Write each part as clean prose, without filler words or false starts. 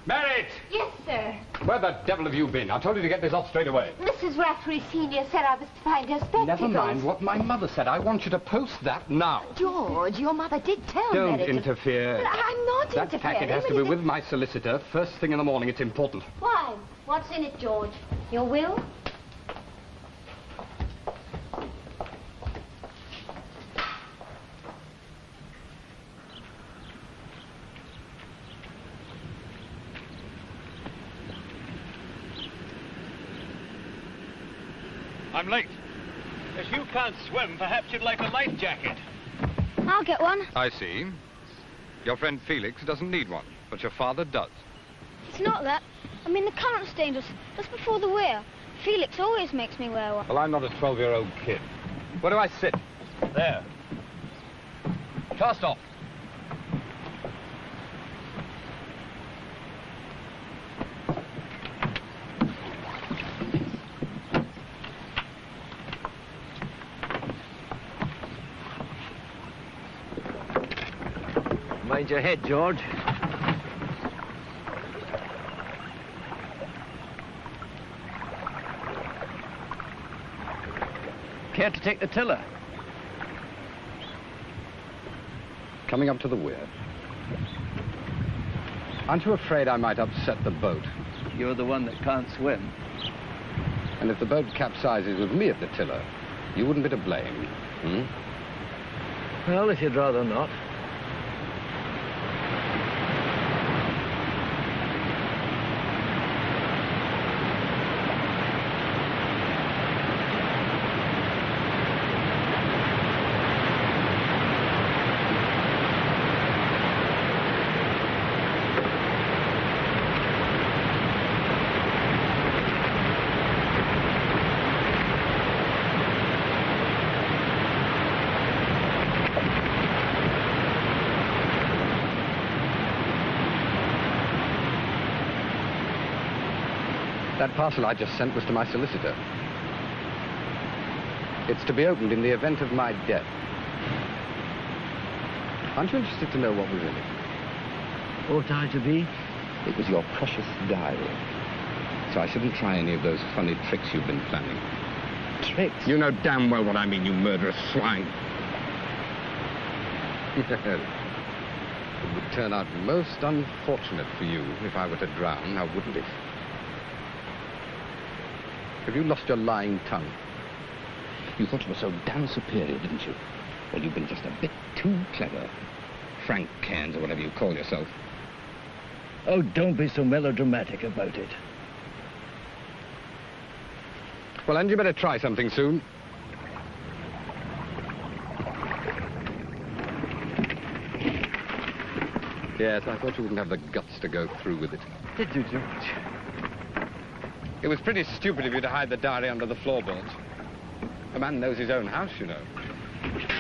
Merrett! Yes, sir. Where the devil have you been? I told you to get this off straight away. Mrs. Rattery Senior said I was to find her spectacles. Never mind what my mother said. I want you to post that now. George, your mother did tell me. Don't interfere. But I'm not interfering. That packet has to be with my solicitor first thing in the morning. It's important. Why? What's in it, George? Your will? I'm late. If you can't swim, perhaps you'd like a life jacket. I'll get one. I see. Your friend Felix doesn't need one, but your father does. It's not that. I mean, the current's dangerous. That's before the wear. Felix always makes me wear one. Well, I'm not a 12-year-old kid. Where do I sit? There. Cast off. Mind your head, George. Care to take the tiller? Coming up to the weir. Aren't you afraid I might upset the boat? You're the one that can't swim. And if the boat capsizes with me at the tiller, you wouldn't be to blame, hmm? Well, if you'd rather not. That parcel I just sent was to my solicitor. It's to be opened in the event of my death. Aren't you interested to know what was in it? Ought I to be? It was your precious diary. So I shouldn't try any of those funny tricks you've been planning. Tricks? You know damn well what I mean, you murderous swine. It would turn out most unfortunate for you if I were to drown, now wouldn't it? Have you lost your lying tongue? You thought you were so damn superior, didn't you? Well, you've been just a bit too clever. Frank Cairns, or whatever you call yourself. Oh, don't be so melodramatic about it. Well, and you better try something soon. Yes, I thought you wouldn't have the guts to go through with it. Did you, George? It was pretty stupid of you to hide the diary under the floorboards. A man knows his own house, you know.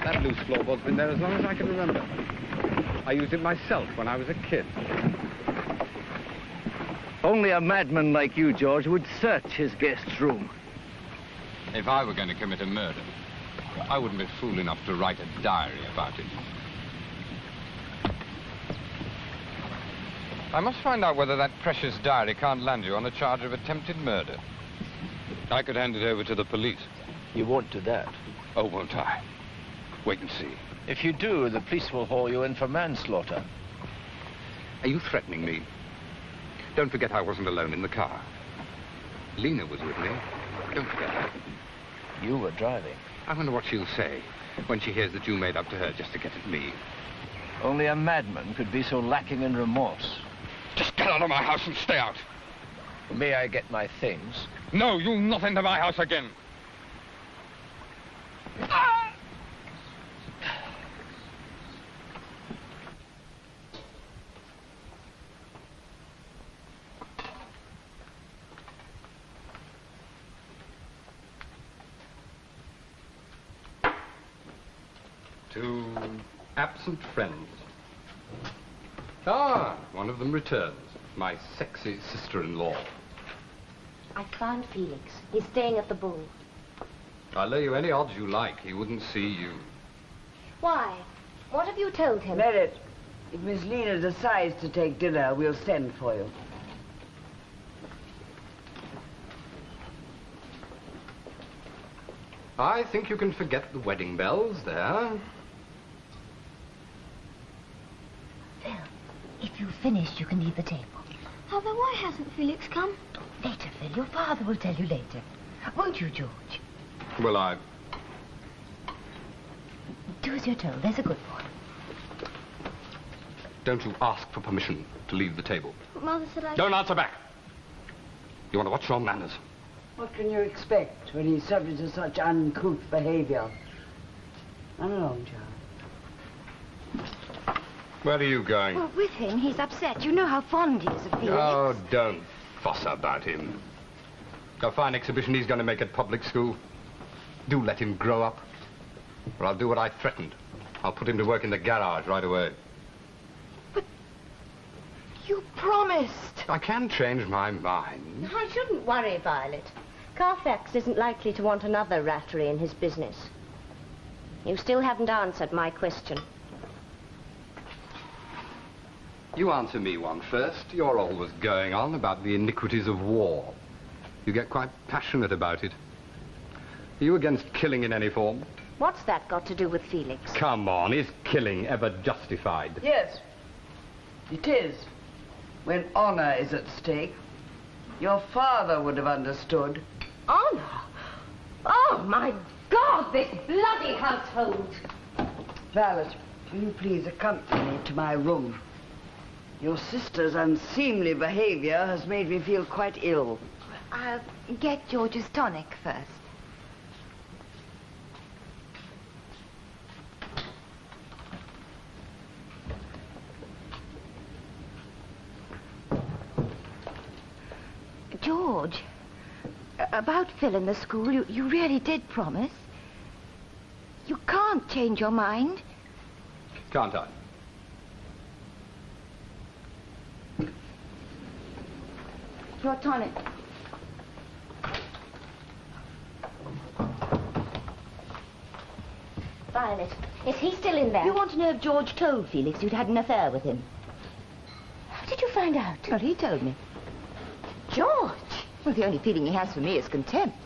That loose floorboard's been there as long as I can remember. I used it myself when I was a kid. Only a madman like you, George, would search his guest's room. If I were going to commit a murder, I wouldn't be fool enough to write a diary about it. I must find out whether that precious diary can't land you on a charge of attempted murder. I could hand it over to the police. You won't do that. Oh, won't I? Wait and see. If you do, the police will haul you in for manslaughter. Are you threatening me? Don't forget I wasn't alone in the car. Lena was with me. Don't forget that. You were driving. I wonder what she'll say when she hears that you made up to her just to get at me. Only a madman could be so lacking in remorse. Just get out of my house and stay out. May I get my things? No, you'll not enter my house again. Ah! To absent friends. Ah, one of them returns. My sexy sister-in-law. I found Felix. He's staying at the Bull. I'll lay you any odds you like. He wouldn't see you. Why? What have you told him? Merrett, if Miss Lena decides to take dinner, we'll send for you. I think you can forget the wedding bells there. Phil, if you've finished, you can leave the table. Father, why hasn't Felix come? Later, Phil. Your father will tell you later. Won't you, George? Well, Do as you're told. There's a good boy. Don't you ask for permission to leave the table. But Mother said I... Don't answer back. You want to watch your manners. What can you expect when he's subject to such uncouth behavior? Run along, child. Where are you going? Well, with him, he's upset. You know how fond he is of Felix. Oh, don't fuss about him. A fine exhibition he's going to make at public school. Do let him grow up. Or I'll do what I threatened. I'll put him to work in the garage right away. But you promised. I can change my mind. I shouldn't worry, Violet. Carfax isn't likely to want another Rattery in his business. You still haven't answered my question. You answer me one first. You're always going on about the iniquities of war. You get quite passionate about it. Are you against killing in any form? What's that got to do with Felix? Come on, is killing ever justified? Yes, it is. When honor is at stake. Your father would have understood. Honor? Oh, my God, this bloody household! Violet, will you please accompany me to my room? Your sister's unseemly behavior has made me feel quite ill. I'll get George's tonic first. George, about Phil in the school, you really did promise. You can't change your mind. Can't I? Your tonic. Violet, is he still in there? You want to know if George told Felix you'd had an affair with him? How did you find out? Well, he told me. George? Well, the only feeling he has for me is contempt.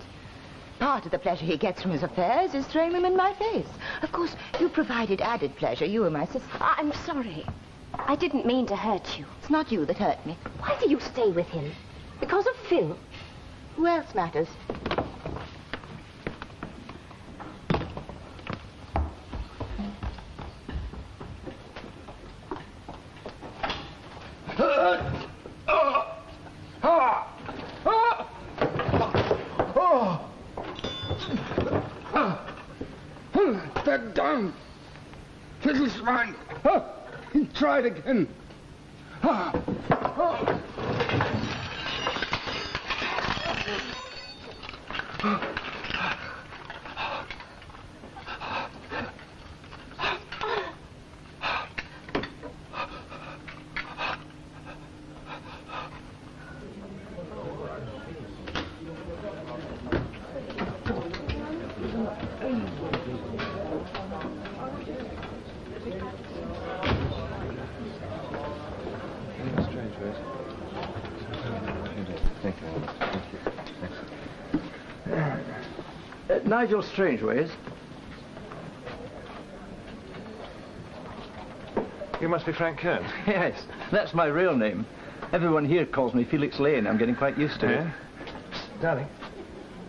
Part of the pleasure he gets from his affairs is throwing them in my face. Of course, you provided added pleasure. You were my sister. I'm sorry. I didn't mean to hurt you. It's not you that hurt me. Why do you stay with him? Because of Phil? Who else matters? Bed down. Little swine. Try it again. Nigel Strangeways. You must be Frank Kern. Yes, that's my real name. Everyone here calls me Felix Lane. I'm getting quite used to it. Darling,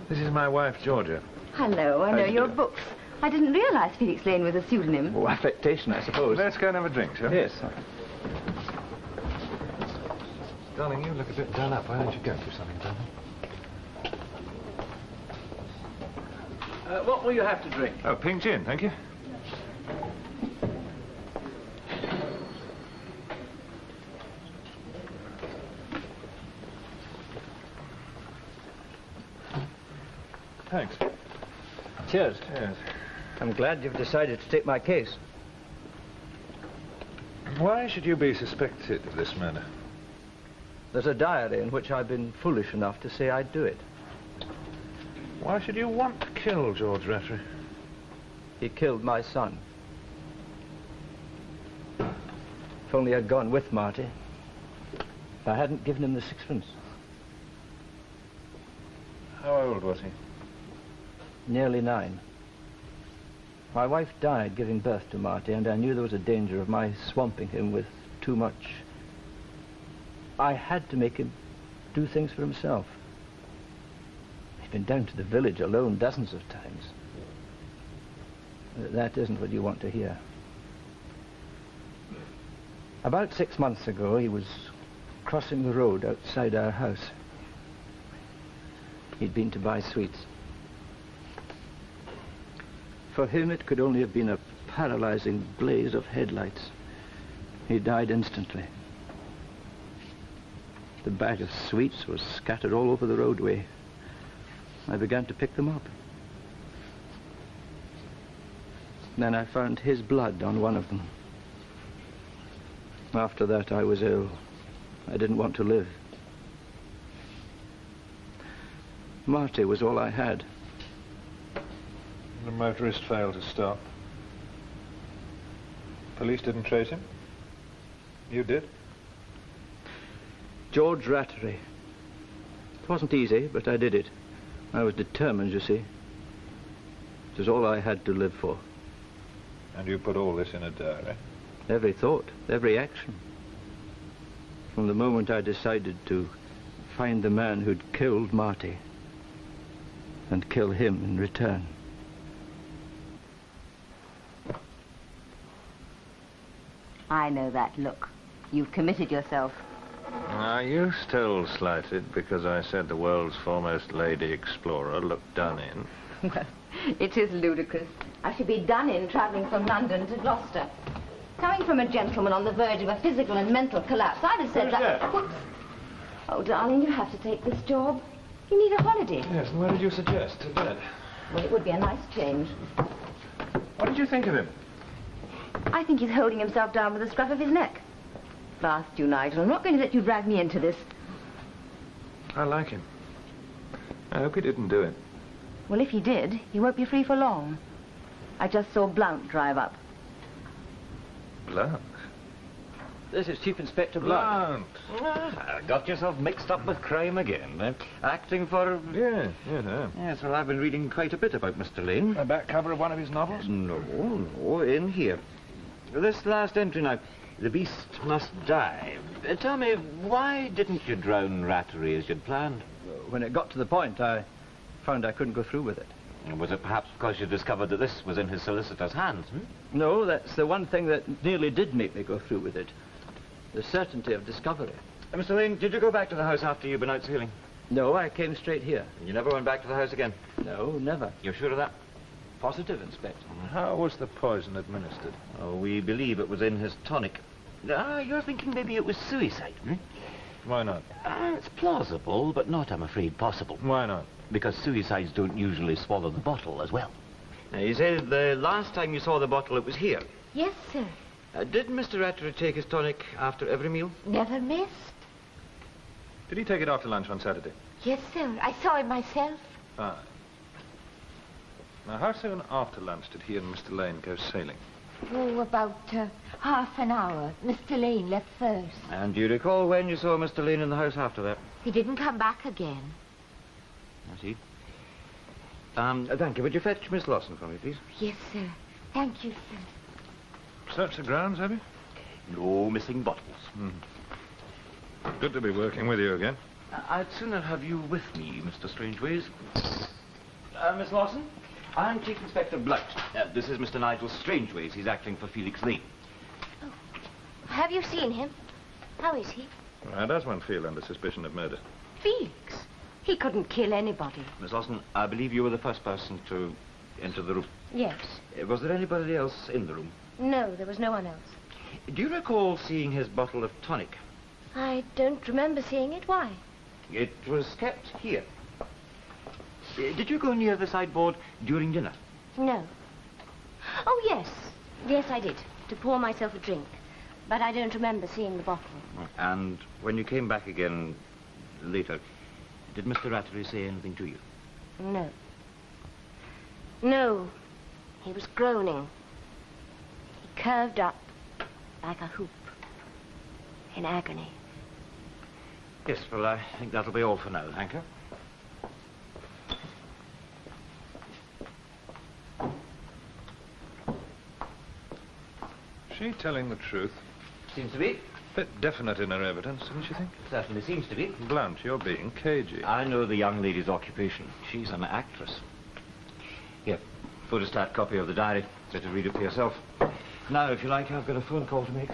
this is my wife, Georgia. Hello, I know your books. I didn't realize Felix Lane was a pseudonym. Oh, affectation, I suppose. Let's go and have a drink, shall we? Yes. Darling, you look a bit done up. Why don't you go through something, darling? What will you have to drink? Oh, pink gin, thank you. Thanks. Cheers. Yes. I'm glad you've decided to take my case. Why should you be suspected of this murder? There's a diary in which I've been foolish enough to say I'd do it. Why should you want to kill George Rattery? He killed my son. If only I'd gone with Marty. If I hadn't given him the sixpence. How old was he? nearly 9. My wife died giving birth to Marty, and I knew there was a danger of my swamping him with too much. I had to make him do things for himself. He's been down to the village alone dozens of times. That isn't what you want to hear. About 6 months ago, he was crossing the road outside our house. He'd been to buy sweets. For him, it could only have been a paralyzing blaze of headlights. He died instantly. The bag of sweets was scattered all over the roadway. I began to pick them up. Then I found his blood on one of them. After that, I was ill. I didn't want to live. Marty was all I had. The motorist failed to stop. Police didn't trace him? You did? George Rattery. It wasn't easy, but I did it. I was determined, you see. It was all I had to live for. And you put all this in a diary? Every thought, every action. From the moment I decided to find the man who'd killed Marty and kill him in return. I know that look. You've committed yourself. Are you still slighted because I said the world's foremost lady explorer looked done in? Well, it is ludicrous. I should be done in travelling from London to Gloucester. Coming from a gentleman on the verge of a physical and mental collapse, I'd have said that... Whoops. Oh, darling, you have to take this job. You need a holiday. Yes, and where did you suggest? To bed? Well, it would be a nice change. What did you think of him? I think he's holding himself down with the scruff of his neck. Blast you, Nigel. I'm not going to let you drag me into this. I like him. I hope he didn't do it. Well, if he did, he won't be free for long. I just saw Blount drive up. Blount? This is Chief Inspector Blount. Got yourself mixed up with crime again, eh? Acting for... Yes, well, I've been reading quite a bit about Mr. Lane. The back cover of one of his novels? No, in here. This last entry now. The beast must die. Tell me, why didn't you drown Rattery as you'd planned? When it got to the point, I found I couldn't go through with it. Was it perhaps because you discovered that this was in his solicitor's hands, No, that's the one thing that nearly did make me go through with it. The certainty of discovery. Mr. Lane, did you go back to the house after you'd been out sailing? No, I came straight here. You never went back to the house again? No, never. You're sure of that? Positive, Inspector. How was the poison administered? Oh, we believe it was in his tonic. You're thinking maybe it was suicide, Why not? It's plausible, but not, I'm afraid, possible. Why not? Because suicides don't usually swallow the bottle as well. Now, you said the last time you saw the bottle, it was here. Yes, sir. Did Mr. Rattery take his tonic after every meal? Never missed. Did he take it after lunch on Saturday? Yes, sir. I saw him myself. Fine. Now, how soon after lunch did he and Mr. Lane go sailing? Oh, about half an hour. Mr. Lane left first. And do you recall when you saw Mr. Lane in the house after that? He didn't come back again. I see. Thank you. Would you fetch Miss Lawson for me, please? Yes, sir. Thank you, sir. Searched the grounds, have you? No missing bottles. Good to be working with you again. I'd sooner have you with me, Mr. Strangeways. Miss Lawson, I'm Chief Inspector Blount. This is Mr. Nigel Strangeways. He's acting for Felix Lane. Oh. Have you seen him? How is he? How does one feel under suspicion of murder? Felix? He couldn't kill anybody. Miss Lawson, I believe you were the first person to enter the room. Yes. Was there anybody else in the room? No, there was no one else. Do you recall seeing his bottle of tonic? I don't remember seeing it. Why? It was kept here. Did you go near the sideboard during dinner? No. Oh, yes. Yes, I did. To pour myself a drink. But I don't remember seeing the bottle. And when you came back again later, did Mr. Rattery say anything to you? No. No. He was groaning. He curved up like a hoop in agony. Yes, well, I think that'll be all for now, thank you. telling the truth. Seems to be. Bit definite in her evidence, don't you think? Certainly seems to be. Blount, you're being cagey. I know the young lady's occupation. She's an actress. Here, photostat copy of the diary. Better read it for yourself. Now, if you like, I've got a phone call to make.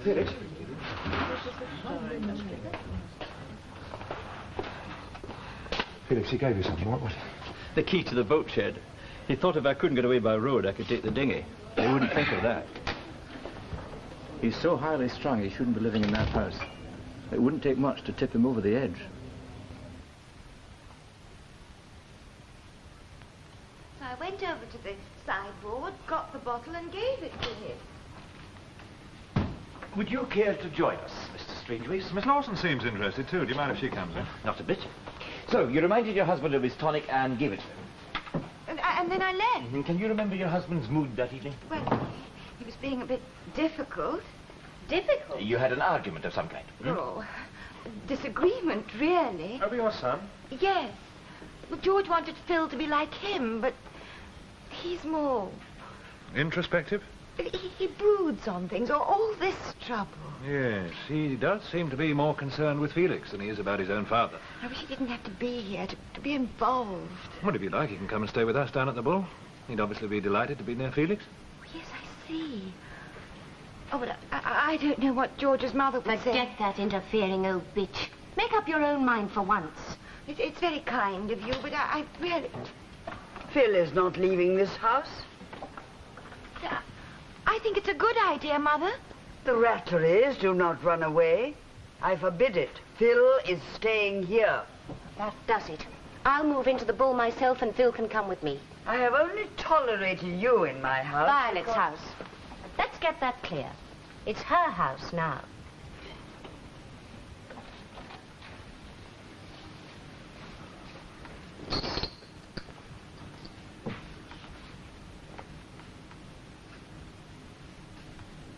Felix? Felix, he gave you something. What was it? The key to the boat shed. He thought if I couldn't get away by road, I could take the dinghy. But he wouldn't think of that. He's so highly strung, he shouldn't be living in that house. It wouldn't take much to tip him over the edge. So I went over to the sideboard, got the bottle and gave it to him. Would you care to join us, Mr. Strangeways? Miss Lawson seems interested, too. Do you mind if she comes in? Not a bit. So, you reminded your husband of his tonic and gave it to him. And then I left. And can you remember your husband's mood that evening? Well, he was being a bit difficult. Difficult? You had an argument of some kind. Oh, disagreement, really. Over your son? Yes. Well, George wanted Phil to be like him, but he's more... Introspective? He broods on things, or all this trouble. Yes, he does seem to be more concerned with Felix than he is about his own father. I wish he didn't have to be here, to be involved. Well, if you like, he can come and stay with us down at the Bull. He'd obviously be delighted to be near Felix. Yes, I see. Oh, but I don't know what George's mother would say. Forget that interfering old bitch. Make up your own mind for once. It's very kind of you, but I really... Phil is not leaving this house. I think it's a good idea, Mother. The Ratteries do not run away. I forbid it. Phil is staying here. That does it. I'll move into the Bull myself and Phil can come with me. I have only tolerated you in my house. Violet's house. Let's get that clear. It's her house now.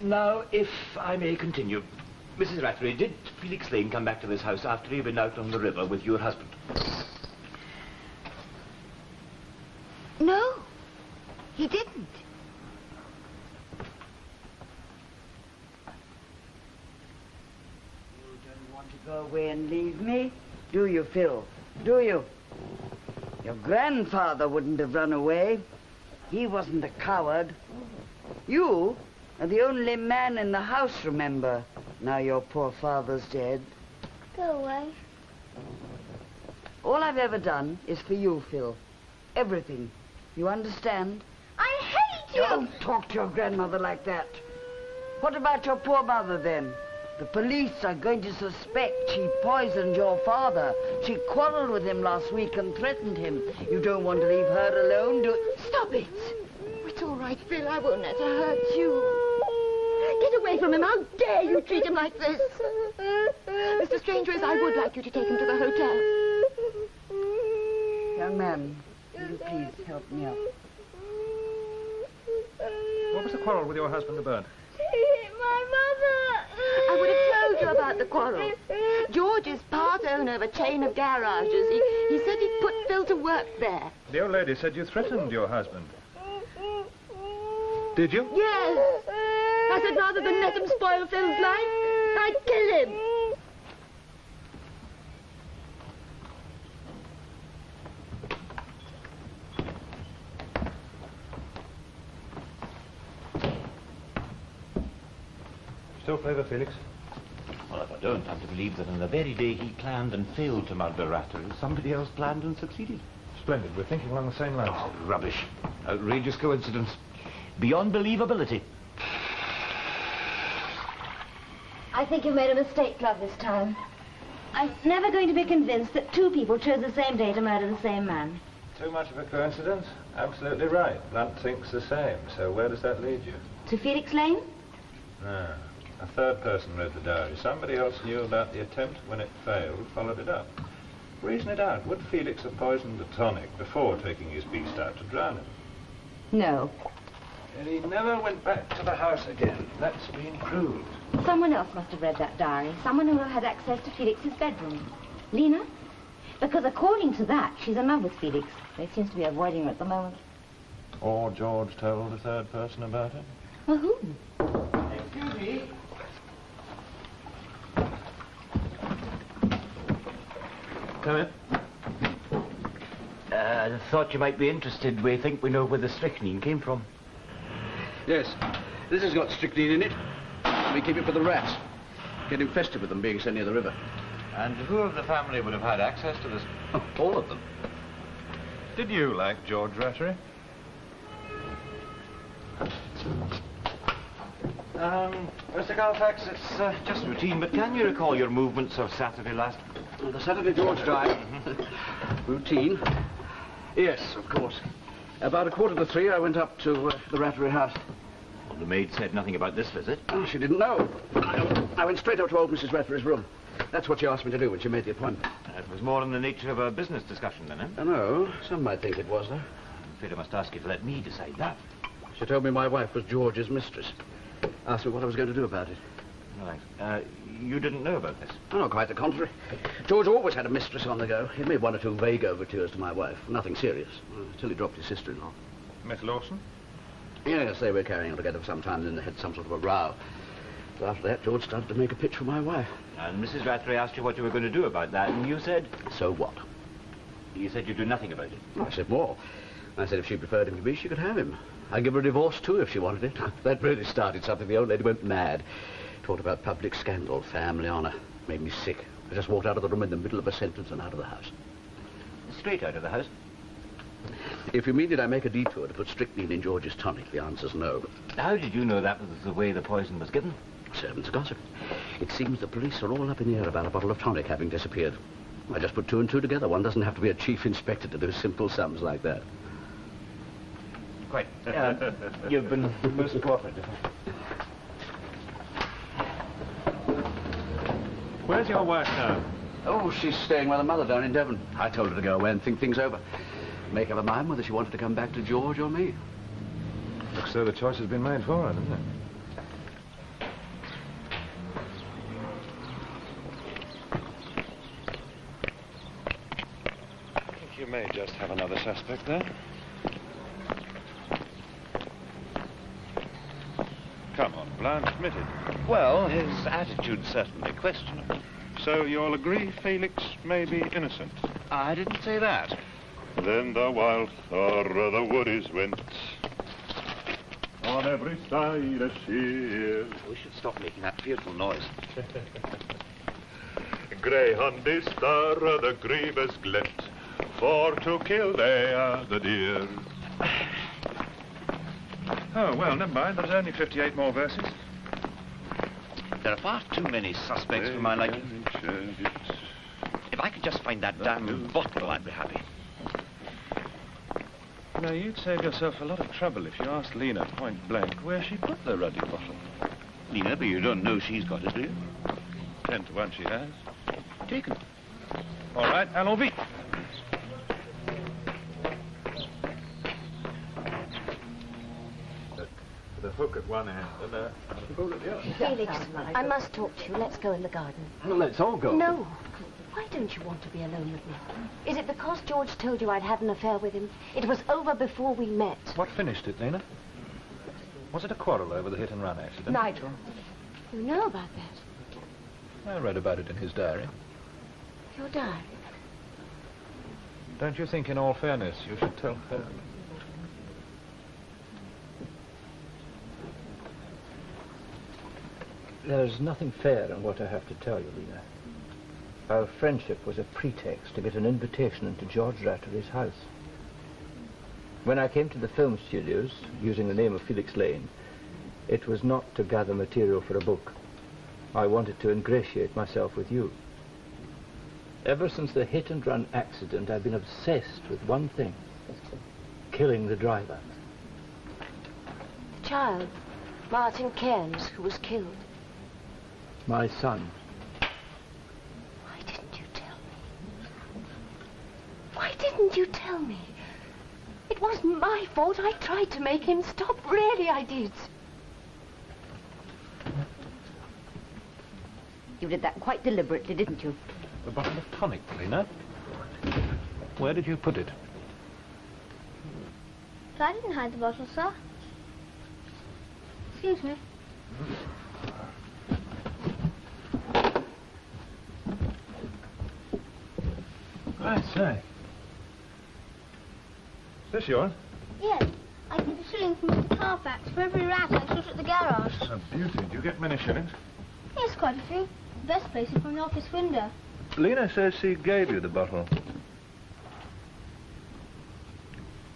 Now, if I may continue. Mrs. Rattery, did Felix Lane come back to this house after he'd been out on the river with your husband? No, he didn't. You don't want to go away and leave me, do you, Phil? Do you? Your grandfather wouldn't have run away. He wasn't a coward. You are the only man in the house, remember, now your poor father's dead. Go away. All I've ever done is for you, Phil. Everything. You understand? I hate you! Don't talk to your grandmother like that. What about your poor mother, then? The police are going to suspect she poisoned your father. She quarreled with him last week and threatened him. You don't want to leave her alone, do... Stop it! It's all right, Phil. I won't let her hurt you. Get away from him. How dare you treat him like this? Mr. Strangeways, I would like you to take him to the hotel. Young man, will you please help me up? What was the quarrel with your husband about? My mother! I would have told you about the quarrel. George is part owner of a chain of garages. He said he'd put Phil to work there. The old lady said you threatened your husband. Did you? Yes. I said rather than let him spoil Phil's life, I'd kill him. Still favour Felix? Well, if I don't, I'm to believe that on the very day he planned and failed to murder Rattery, somebody else planned and succeeded. Splendid. We're thinking along the same lines. Oh, rubbish. Outrageous coincidence. Beyond believability. I think you've made a mistake, Club, this time. I'm never going to be convinced that two people chose the same day to murder the same man. Too much of a coincidence? Absolutely right. Blount thinks the same. So where does that lead you? To Felix Lane? No. A third person read the diary. Somebody else knew about the attempt. When it failed, followed it up. Reason it out. Would Felix have poisoned the tonic before taking his beast out to drown him? No. And he never went back to the house again. That's been proved. Someone else must have read that diary. Someone who had access to Felix's bedroom. Lena? Because according to that, she's in love with Felix. He seems to be avoiding her at the moment. Or George told a third person about it? Well, who? Excuse me. Come in. I thought you might be interested. We think we know where the strychnine came from. Yes. This has got strychnine in it. We keep it for the rats. Get infested with them being so near the river. And who of the family would have had access to this? Oh, all of them. Did you like George Rattery? Mr. Carfax, it's just routine, but can you recall your movements of Saturday last? The Saturday George died. Routine. Yes, of course. About 2:45, I went up to the Rattery house. Well, the maid said nothing about this visit. Oh, she didn't know. I went straight up to old Mrs. Rattery's room. That's what she asked me to do when she made the appointment. It was more in the nature of a business discussion, then, eh? I know. Some might think it was, though. I'm afraid I must ask you to let me decide that. She told me my wife was George's mistress. Asked me what I was going to do about it. Right. You didn't know about this? Oh, no, quite the contrary. George always had a mistress on the go. He made one or two vague overtures to my wife. Nothing serious. Until he dropped his sister-in-law. Miss Lawson? Yes, they were carrying on together for some time, and then they had some sort of a row. So after that, George started to make a pitch for my wife. And Mrs. Rattery asked you what you were going to do about that, and you said? So what? You said you'd do nothing about it. I said more. I said if she preferred him to me, she could have him. I'd give her a divorce, too, if she wanted it. That really started something. The old lady went mad. Talked about public scandal, family honour. Made me sick. I just walked out of the room in the middle of a sentence and out of the house. Straight out of the house? If you mean did I make a detour to put strychnine in George's tonic, the answer's no. How did you know that was the way the poison was given? Servants gossip. It seems the police are all up in the air about a bottle of tonic having disappeared. I just put two and two together. One doesn't have to be a chief inspector to do simple sums like that. Quite. You've been most cooperative. Where's your wife now? Oh, she's staying with her mother down in Devon. I told her to go away and think things over. Make up her mind whether she wanted to come back to George or me. Looks so the choice has been made for her, doesn't it? I think you may just have another suspect there. Come on, Blount, admit it. Well, his attitude's certainly questionable. So you'll agree Felix may be innocent? I didn't say that. Then the wild thorough the woodies went. On every side a cheer. We should stop making that fearful noise. Greyhoundy stir the grievous glint, for to kill they are the deer. Oh, well, never mind. There's only 58 more verses. There are far too many suspects for my liking. If I could just find that damn bottle, I'd be happy. Now, you'd save yourself a lot of trouble if you asked Lena point blank where she put the ruddy bottle. Lena, but you don't know she's got it, do you? 10 to 1 she has. Taken. All right, allons vite. with a hook at one end and a spool at the other. Felix, I must talk to you. Let's go in the garden. Well, let's all go. No. Why don't you want to be alone with me? Is it because George told you I'd had an affair with him? It was over before we met. What finished it, Lena? Was it a quarrel over the hit-and-run accident? Nigel. You know about that? I read about it in his diary. Your diary? Don't you think, in all fairness, you should tell her? There's nothing fair in what I have to tell you, Lena. Our friendship was a pretext to get an invitation into George Rattery's house. When I came to the film studios, using the name of Felix Lane, it was not to gather material for a book. I wanted to ingratiate myself with you. Ever since the hit-and-run accident, I've been obsessed with one thing: killing the driver. The child, Martin Cairns, who was killed. My son. Why didn't you tell me? Why didn't you tell me? It wasn't my fault. I tried to make him stop. Really, I did. You did that quite deliberately, didn't you? The bottle of tonic, Lena. Where did you put it? I didn't hide the bottle, sir. Excuse me. I say. Is this yours? Yes. I get a shilling from Mr. Carfax for every rat I shoot at the garage. That's a beauty. Do you get many shillings? Yes, quite a few. The best place is from the office window. Lena says she gave you the bottle.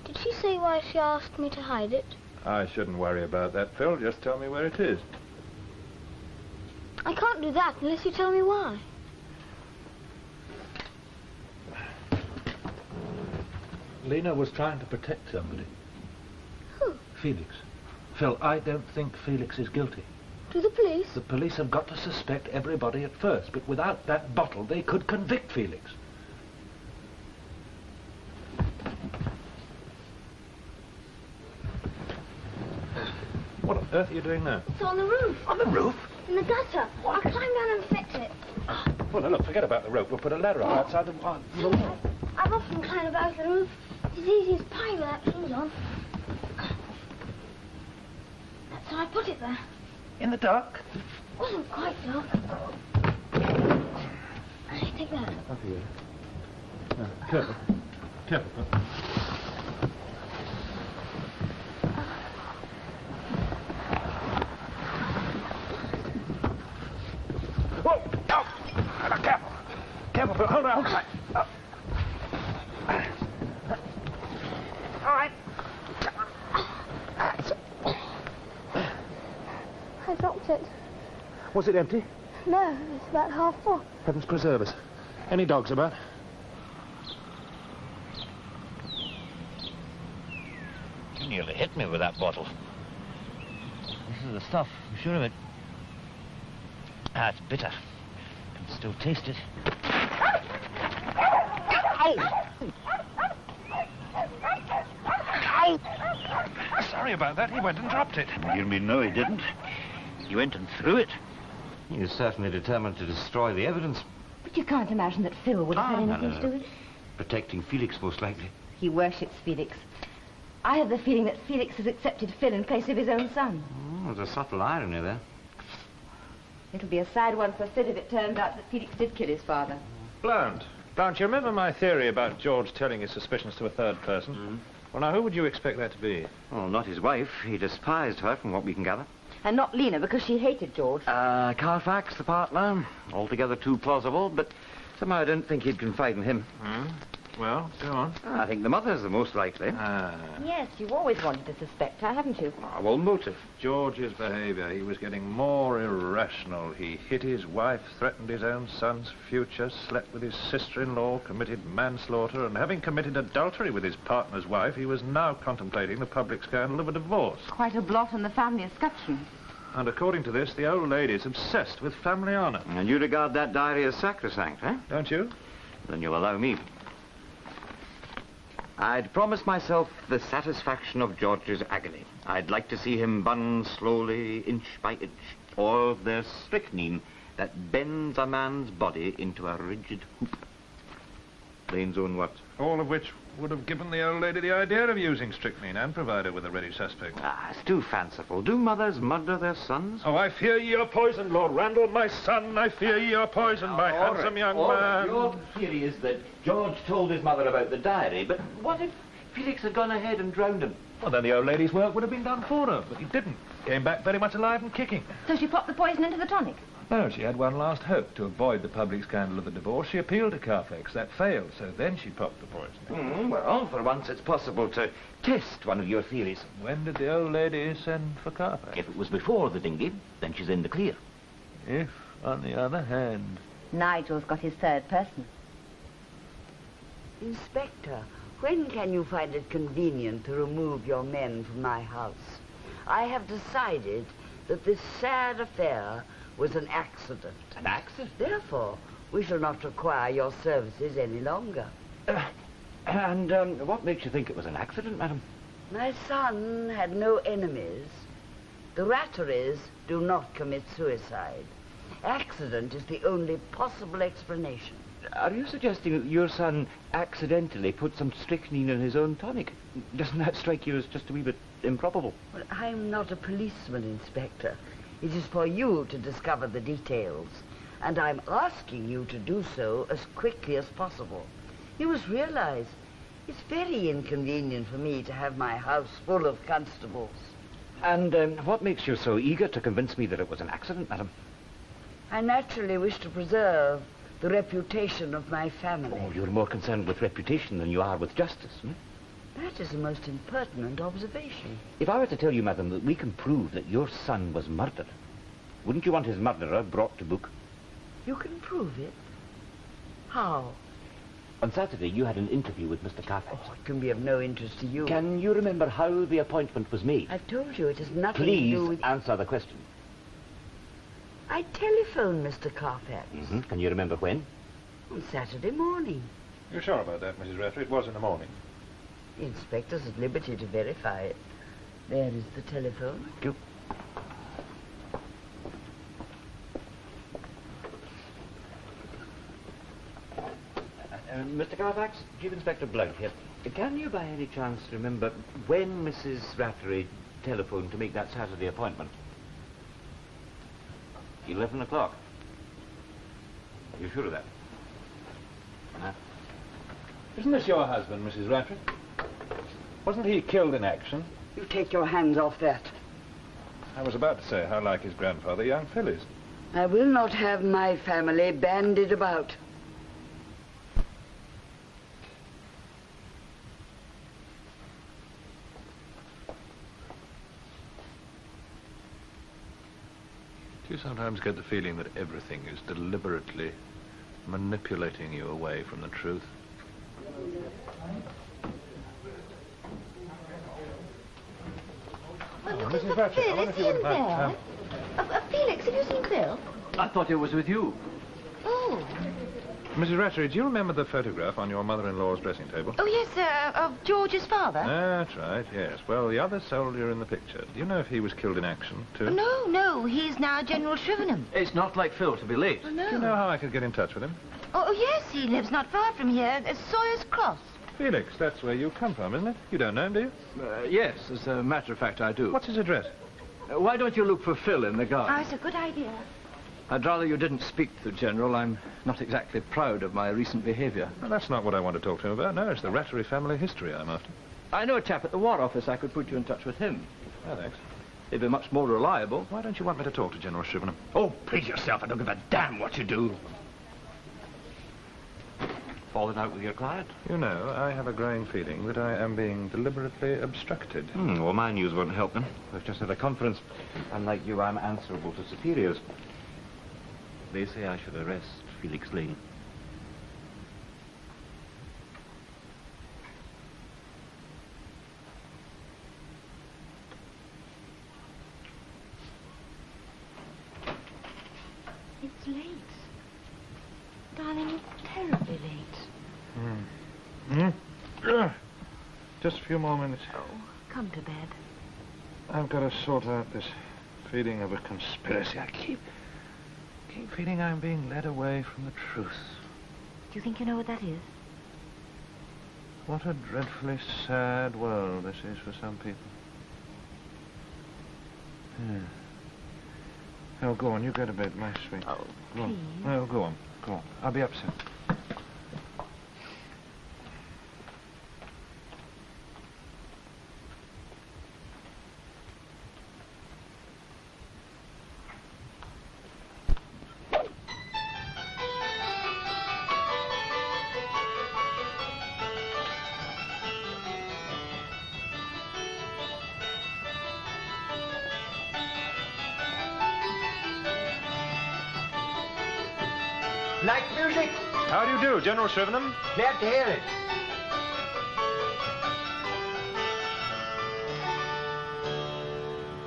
Did she say why she asked me to hide it? I shouldn't worry about that, Phil. Just tell me where it is. I can't do that unless you tell me why. Lena was trying to protect somebody. Who? Felix. Phil, I don't think Felix is guilty. To the police? The police have got to suspect everybody at first, but without that bottle, they could convict Felix. What on earth are you doing now? It's on the roof. On the roof? In the gutter. I'll climb down and fix it. Well, now, look, forget about the rope. We'll put a ladder up outside the wall. I've often climbed about the roof. It's as easy as pie without shoes on. That's how I put it there. In the dark? It wasn't quite dark. Take that. Up here. No, careful. Careful. Whoa! Oh! Careful! Careful, Phil. Hold on. Oh. All right. I dropped it. Was it empty? No, it's about half full. Heavens preserve us. Any dogs about? You nearly hit me with that bottle. This is the stuff, I'm sure of it. Ah, it's bitter. I can still taste it. Sorry about that. He went and dropped it. You mean no, he didn't? He went and threw it. He was certainly determined to destroy the evidence. But you can't imagine that Phil would have had anything to do with it. Protecting Felix, most likely. He worships Felix. I have the feeling that Felix has accepted Phil in place of his own son. Oh, there's a subtle irony there. It'll be a sad one for Phil if it turns out that Felix did kill his father. Blount, you remember my theory about George telling his suspicions to a third person? Mm. Well, now, who would you expect that to be? Well, not his wife. He despised her, from what we can gather. And not Lena, because she hated George. Carfax, the partner. Altogether too plausible, but somehow I don't think he'd confide in him. Hmm? Well, go on. I think the mother's the most likely. Yes, you've always wanted to suspect her, haven't you? Well, motive. George's behaviour. He was getting more irrational. He hit his wife, threatened his own son's future, slept with his sister-in-law, committed manslaughter, and having committed adultery with his partner's wife, he was now contemplating the public scandal of a divorce. Quite a blot on the family escutcheon. And according to this, the old lady's obsessed with family honour. And you regard that diary as sacrosanct, eh? Don't you? Then you'll allow me. I'd promised myself the satisfaction of George's agony. I'd like to see him bun slowly, inch by inch. Or there's strychnine that bends a man's body into a rigid hoop. Lane's own words. All of which would have given the old lady the idea of using strychnine and provided with a ready suspect. Ah, it's too fanciful. Do mothers murder their sons? Oh, I fear ye are poisoned, Lord Randall, my son. I fear ye are poisoned, my handsome young man. Your theory is that George told his mother about the diary, but what if Felix had gone ahead and drowned him? Well, then the old lady's work would have been done for her, but he didn't. Came back very much alive and kicking. So she popped the poison into the tonic? No, she had one last hope. To avoid the public scandal of the divorce, she appealed to Carfax. That failed, so then she popped the poison. Well, for once it's possible to test one of your theories. When did the old lady send for Carfax? If it was before the dinghy, then she's in the clear. If, on the other hand... Nigel's got his third person. Inspector, when can you find it convenient to remove your men from my house? I have decided that this sad affair was an accident. An accident? Therefore, we shall not require your services any longer. And what makes you think it was an accident, madam? My son had no enemies. The Ratterys do not commit suicide. Accident is the only possible explanation. Are you suggesting that your son accidentally put some strychnine in his own tonic? Doesn't that strike you as just a wee bit improbable? Well, I'm not a policeman, Inspector. It is for you to discover the details, and I'm asking you to do so as quickly as possible. You must realize it's very inconvenient for me to have my house full of constables. And what makes you so eager to convince me that it was an accident, madam? I naturally wish to preserve the reputation of my family. Oh, you're more concerned with reputation than you are with justice, hmm? That is a most impertinent observation. If I were to tell you, madam, that we can prove that your son was murdered, wouldn't you want his murderer brought to book? You can prove it? How? On Saturday, you had an interview with Mr. Carfax. Oh, it can be of no interest to you. Can you remember how the appointment was made? I've told you it has nothing Please to do with... answer the question. I telephoned Mr. Carfax. Mm-hmm. Can you remember when? On Saturday morning. You're sure about that, Mrs. Rattery? It was in the morning. The inspector's at liberty to verify it. There is the telephone. Thank you. Mr. Carfax, Chief Inspector Blount here. Can you by any chance remember when Mrs. Rattery telephoned to make that Saturday appointment? 11 o'clock. Are you sure of that? Huh? Isn't this your husband, Mrs. Rattery? Wasn't he killed in action? You take your hands off that. I was about to say how like his grandfather young Phil is. I will not have my family bandied about. Do you sometimes get the feeling that everything is deliberately manipulating you away from the truth? Well, Oh, Mrs. Rattery, I wonder if you wouldn't like Felix, have you seen Phil? I thought it was with you. Oh. Mrs. Rattery, do you remember the photograph on your mother-in-law's dressing table? Oh, yes, of George's father. That's right, yes. Well, the other soldier in the picture, do you know if he was killed in action, too? No, he's now General Shrivenham. It's not like Phil to be late. Oh, no. Do you know how I could get in touch with him? Oh, yes, he lives not far from here, at Sawyer's Cross. Felix, that's where you come from, isn't it? You don't know him, do you? Yes, as a matter of fact, I do. What's his address? Why don't you look for Phil in the garden? Oh, it's a good idea. I'd rather you didn't speak to the General. I'm not exactly proud of my recent behaviour. Well, that's not what I want to talk to him about. No, it's the Rattery family history I'm after. I know a chap at the War Office. I could put you in touch with him. Oh, thanks. He'd be much more reliable. Why don't you want me to talk to General Shrivenham? Oh, please yourself. I don't give a damn what you do. Fallen out with your client? You know, I have a growing feeling that I am being deliberately obstructed. Well, my news won't help them. We've just had a conference. Unlike you, I'm answerable to superiors. They say I should arrest Felix Lane. It's late. Darling, it's terribly late. Just a few more minutes. Oh, come to bed. I've got to sort out this feeling of a conspiracy. I keep feeling I'm being led away from the truth. Do you think you know what that is? What a dreadfully sad world this is for some people. Yeah. Oh, go on, you go to bed, my sweet. Oh, go on. please. Oh, go on. I'll be up soon. Like music? How do you do, General Shrivenham? Glad to hear it.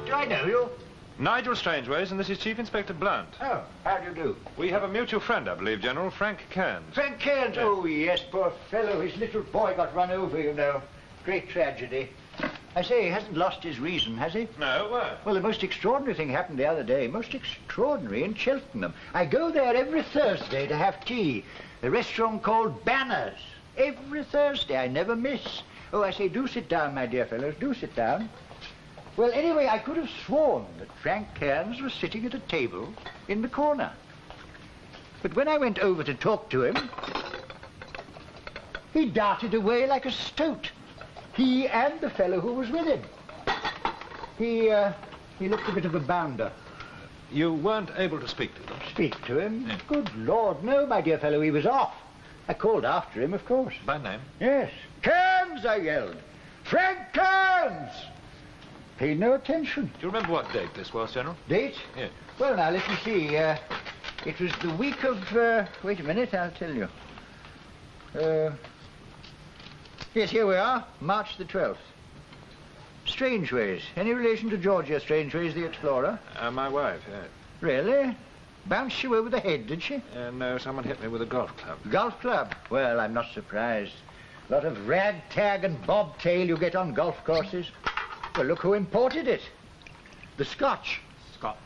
Do I know you? Nigel Strangeways, and this is Chief Inspector Blount. Oh, how do you do? We have a mutual friend, I believe, General, Frank Cairns. Frank Cairns? Yes. Oh, yes, poor fellow. His little boy got run over, you know. Great tragedy. I say, he hasn't lost his reason, has he? No, why? Well, the most extraordinary thing happened the other day. Most extraordinary in Cheltenham. I go there every Thursday to have tea. A restaurant called Banners. Every Thursday. I never miss. Oh, I say, do sit down, my dear fellows. Do sit down. Well, anyway, I could have sworn that Frank Cairns was sitting at a table in the corner. But when I went over to talk to him, he darted away like a stoat. He and the fellow who was with him. He looked a bit of a bounder. You weren't able to speak to him? Speak to him? Yeah. Good Lord, no, my dear fellow, he was off. I called after him, of course. By name? Yes. Cairns, I yelled. Frank Cairns! Paid no attention. Do you remember what date this was, General? Date? Yes. Well, now, let me see. It was the week of... wait a minute, I'll tell you. Yes, here we are, March the 12th. Strangeways. Any relation to Georgia Strangeways, the explorer? My wife, yes. Really? Bounced you over the head, did she? No, someone hit me with a golf club. Golf club? Well, I'm not surprised. A lot of ragtag and bobtail you get on golf courses. Well, look who imported it. The Scotch. Scots?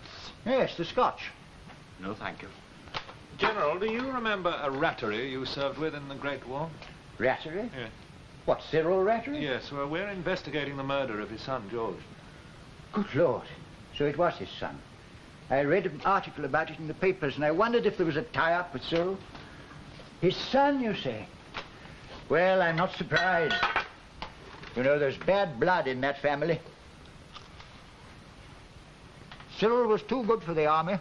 Yes, the Scotch. No, thank you. General, do you remember a Rattery you served with in the Great War? Rattery? Yes. What, Cyril Rattery? Yes, well, we're investigating the murder of his son, George. Good Lord. So it was his son. I read an article about it in the papers, and I wondered if there was a tie-up with Cyril. His son, you say? Well, I'm not surprised. You know, there's bad blood in that family. Cyril was too good for the army.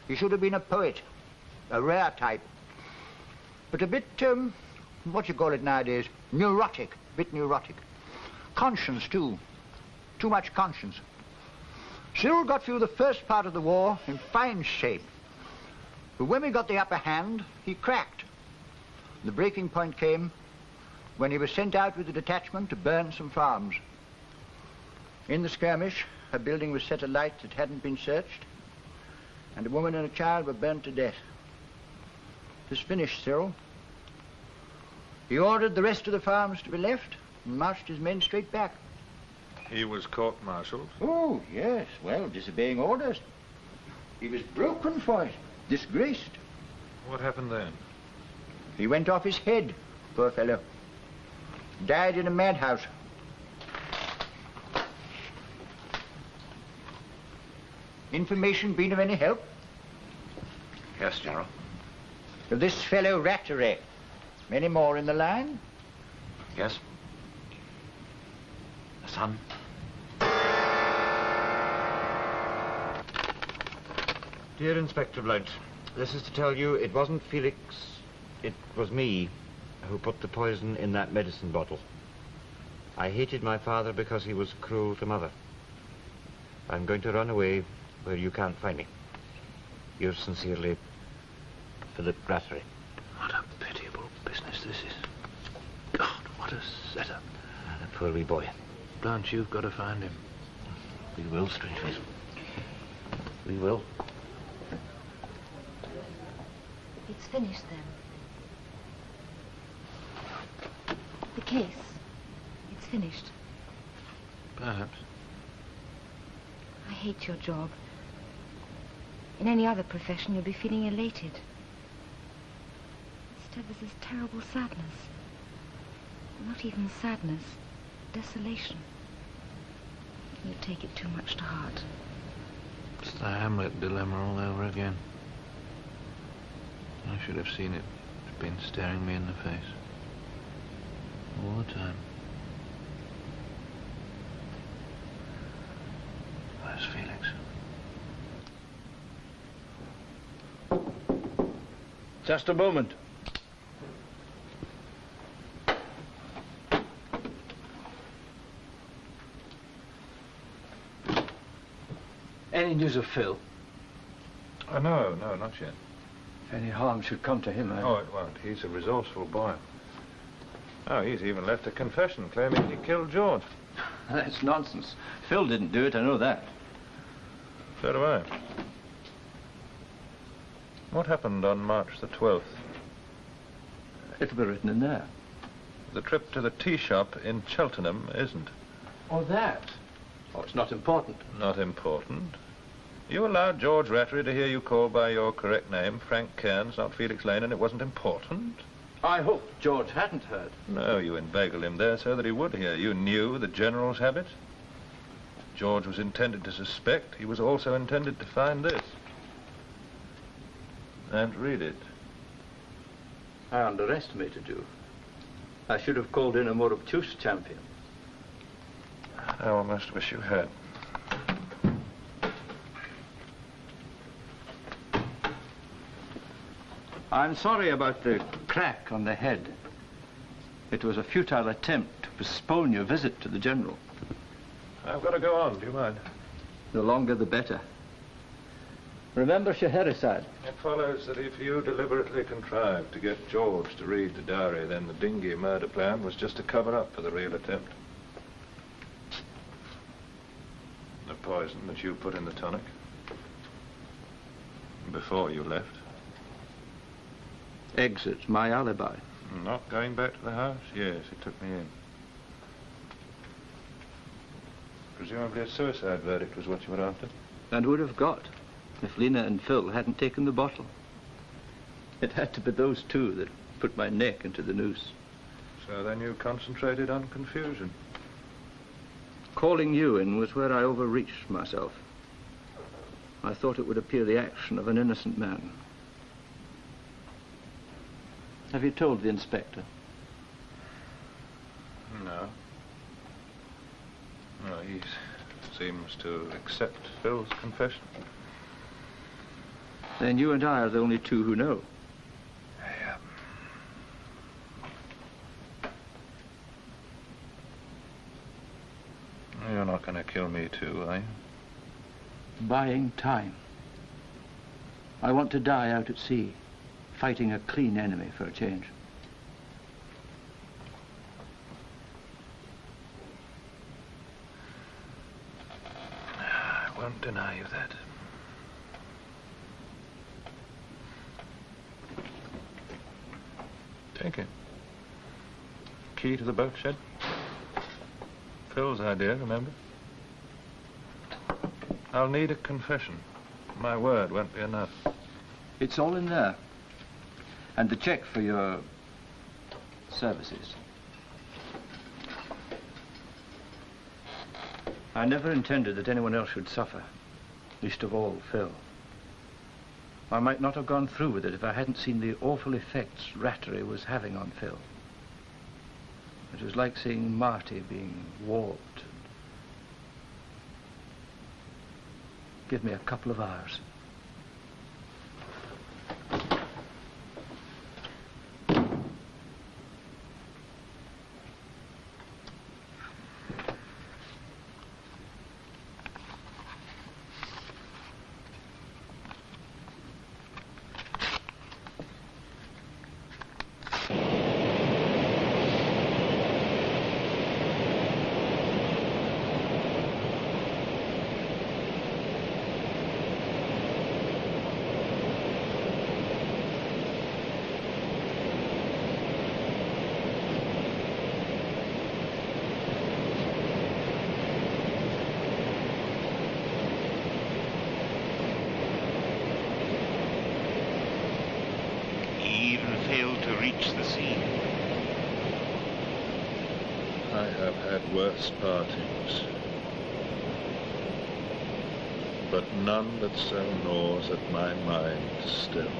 He should have been a poet. A rare type. But a bit, what you call it nowadays? Neurotic. A bit neurotic. Conscience, too. Too much conscience. Cyril got through the first part of the war in fine shape. But when we got the upper hand, he cracked. The breaking point came when he was sent out with a detachment to burn some farms. In the skirmish, a building was set alight that hadn't been searched, and a woman and a child were burnt to death. This finished Cyril. He ordered the rest of the farms to be left and marched his men straight back. He was court-martialed? Oh, yes. Well, disobeying orders. He was broken for it, disgraced. What happened then? He went off his head, poor fellow. Died in a madhouse. Information been of any help? Yes, General. Of this fellow Rattery. Many more in the line? Yes. A son. Dear Inspector Blount, this is to tell you it wasn't Felix, it was me who put the poison in that medicine bottle. I hated my father because he was cruel to Mother. I'm going to run away where you can't find me. Yours sincerely, Philip Rattery. What a pitiable business this is. God, what a setup. The poor wee boy. Blount, you've got to find him. We will, Strangeways. We will. It's finished, then. The case. it's finished. Perhaps. I hate your job. In any other profession, you'd be feeling elated. Instead, there's this terrible sadness. Not even sadness, desolation. You take it too much to heart. It's the Hamlet dilemma all over again. I should have seen it. It's been staring me in the face. All the time. Where's Felix? Just a moment. Any news of Phil? No, not yet. If any harm should come to him, Oh, it won't. He's a resourceful boy. Oh, he's even left a confession claiming he killed George. That's nonsense. Phil didn't do it, I know that. So do I. What happened on March the 12th? It'll be written in there. The trip to the tea shop in Cheltenham isn't. Oh, that? Oh, it's not important. Not important? You allowed George Rattery to hear you called by your correct name, Frank Cairns, not Felix Lane, and it wasn't important? I hoped George hadn't heard. No, you inveigled him there so that he would hear. You knew the General's habit. George was intended to suspect. He was also intended to find this. And read it. I underestimated you. I should have called in a more obtuse champion. I almost wish you had. I'm sorry about the crack on the head. It was a futile attempt to postpone your visit to the General. I've got to go on, do you mind? The longer the better. Remember Scheherazade. It follows that if you deliberately contrived to get George to read the diary, then the Dinghy murder plan was just a cover-up for the real attempt. The poison that you put in the tonic before you left. Exit my alibi. Not going back to the house? Yes, it took me in. Presumably a suicide verdict was what you were after? And would have got if Lena and Phil hadn't taken the bottle. It had to be those two that put my neck into the noose. So then you concentrated on confusion. Calling you in was where I overreached myself. I thought it would appear the action of an innocent man. Have you told the inspector? No. No, he seems to accept Phil's confession. Then you and I are the only two who know. Yeah. You're not going to kill me too, are you? Buying time. I want to die out at sea, fighting a clean enemy for a change. I won't deny you that. Take it. Key to the boat shed. Phil's idea, remember? I'll need a confession. My word won't be enough. It's all in there. And the check for your services. I never intended that anyone else should suffer, least of all Phil. I might not have gone through with it if I hadn't seen the awful effects Rattery was having on Phil. It was like seeing Marty being warped. Give me a couple of hours. failed to reach the sea. I have had worse partings, but none that so gnaws at my mind still.